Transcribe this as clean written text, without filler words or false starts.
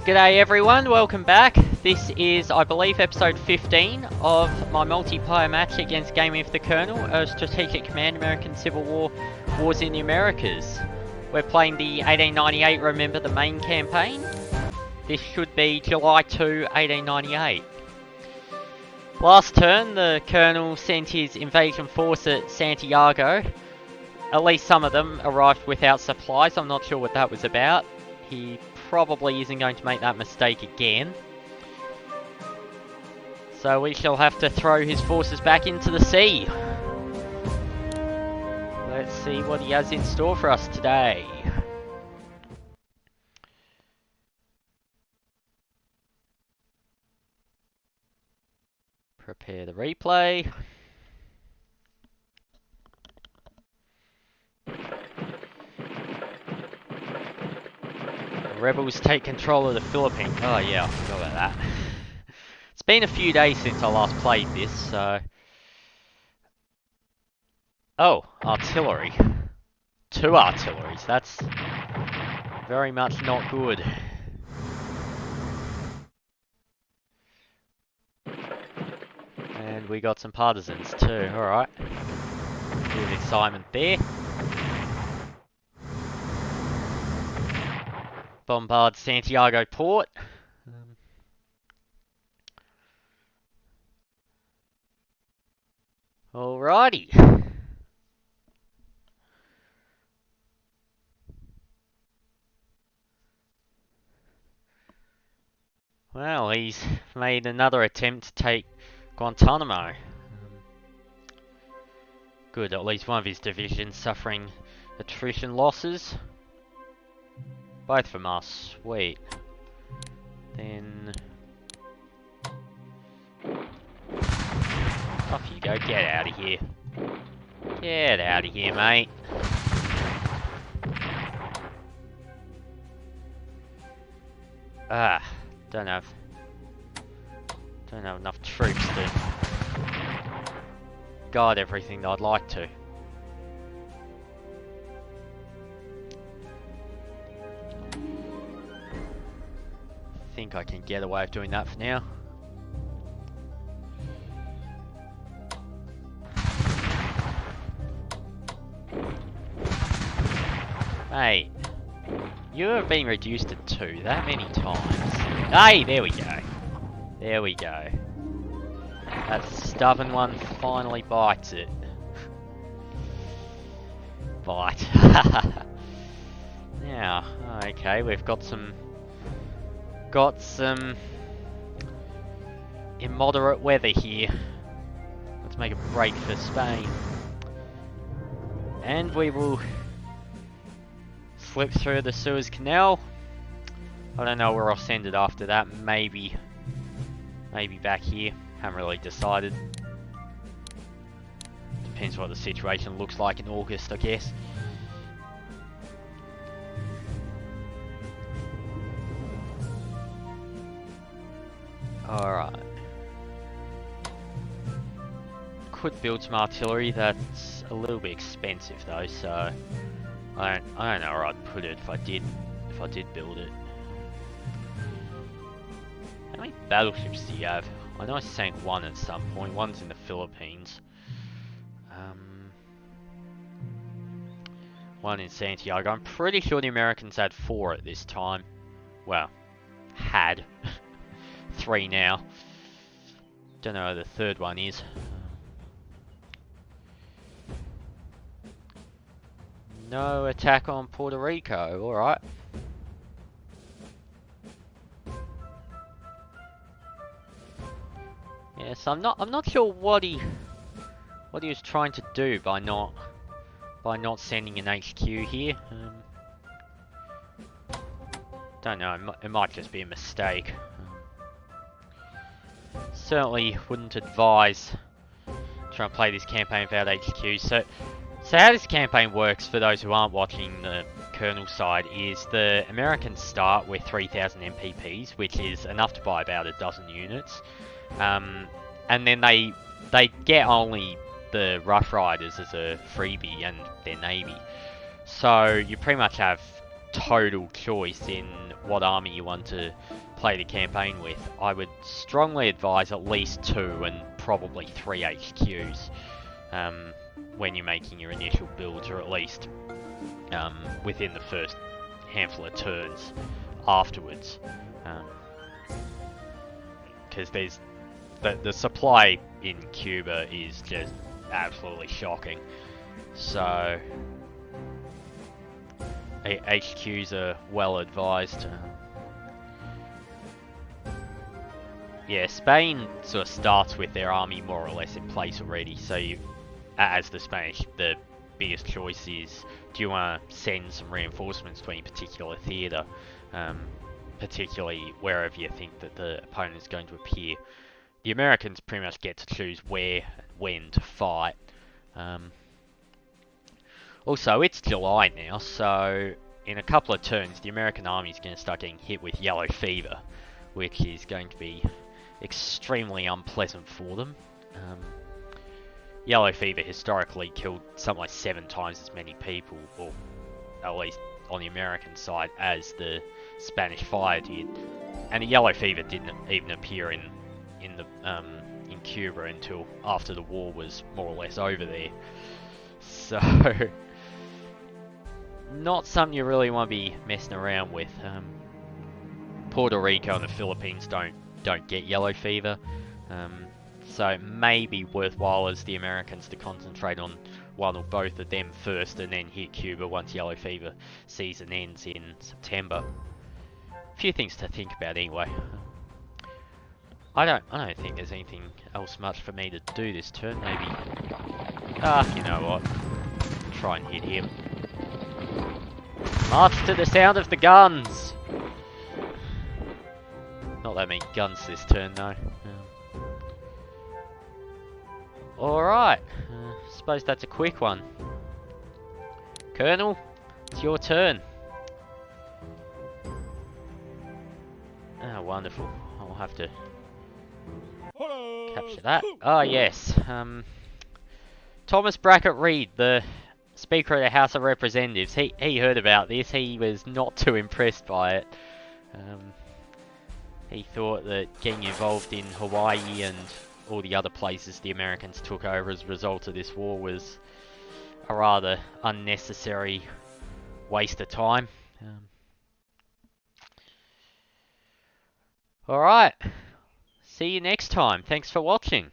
G'day everyone, welcome back. This is, I believe, episode 15 of my multiplayer match against Game of the Colonel, a Strategic Command American Civil War Wars in the Americas. We're playing the 1898 Remember the Maine campaign. This should be July 2, 1898. Last turn, the Colonel sent his invasion force at Santiago. At least some of them arrived without supplies. I'm not sure what that was about. He probably isn't going to make that mistake again. So we shall have to throw his forces back into the sea. Let's see what he has in store for us today. Prepare the replay. The rebels take control of the Philippines. Oh yeah, I forgot about that. It's been a few days since I last played this, so... Oh, artillery. 2 artilleries, that's very much not good. And we got some partisans too, alright. Bit of excitement there. Bombard Santiago port. Alrighty. Well, he's made another attempt to take Guantanamo. Good, at least one of his divisions suffering attrition losses. Both from us, sweet. Then... off you go, get out of here. Get out of here, mate. Don't have enough troops to guard everything that I'd like to. I think I can get away with doing that for now. Hey, you have been reduced to 2 that many times. Hey, there we go. There we go. That stubborn one finally bites it. Bite. Now, okay, we've got some immoderate weather here. Let's make a break for Spain. And we will slip through the Suez Canal. I don't know where I'll send it after that. Maybe back here. Haven't really decided. Depends what the situation looks like in August, I guess. Alright. Could build some artillery. That's a little bit expensive though, so I don't know where I'd put it if I did build it. How many battleships do you have? I know I sank one at some point. One's in the Philippines. One in Santiago. I'm pretty sure the Americans had 4 at this time. Well, had 3 now. Don't know where the 3rd one is. No attack on Puerto Rico. All right. Yes, I'm not sure what he was trying to do by not sending an HQ here. Don't know. It might just be a mistake. Certainly wouldn't advise trying to play this campaign without HQ. So how this campaign works, for those who aren't watching the Colonel side, is the Americans start with 3,000 MPPs, which is enough to buy about a dozen units. And then they get only the Rough Riders as a freebie and their navy. So you pretty much have total choice in what army you want to play the campaign with, I would strongly advise at least 2 and probably 3 HQs when you're making your initial builds, or at least within the first handful of turns afterwards, because there's the supply in Cuba is just absolutely shocking. So HQs are well advised. Yeah, Spain sort of starts with their army more or less in place already, so you, as the Spanish, the biggest choice is, do you want to send some reinforcements to any particular theatre, particularly wherever you think that the opponent is going to appear. The Americans pretty much get to choose where and when to fight. Also, it's July now, so in a couple of turns the American army is going to start getting hit with yellow fever, which is going to be extremely unpleasant for them. Yellow fever historically killed something like 7 times as many people, or at least on the American side, as the Spanish fire did. And the yellow fever didn't even appear in Cuba until after the war was more or less over there. So not something you really want to be messing around with. Puerto Rico and the Philippines don't get yellow fever, so it may be worthwhile as the Americans to concentrate on one or both of them first, and then hit Cuba once yellow fever season ends in September. A few things to think about anyway. I don't think there's anything else much for me to do this turn. Maybe, you know what? Try and hit him. March to the sound of the guns! Not that many guns this turn though. Alright, suppose that's a quick one. Colonel, it's your turn. Ah, wonderful. I'll have to capture that. Ah, yes. Thomas Brackett Reed, the Speaker of the House of Representatives, he heard about this. He was not too impressed by it. He thought that getting involved in Hawaii and all the other places the Americans took over as a result of this war was a rather unnecessary waste of time. Alright, see you next time. Thanks for watching.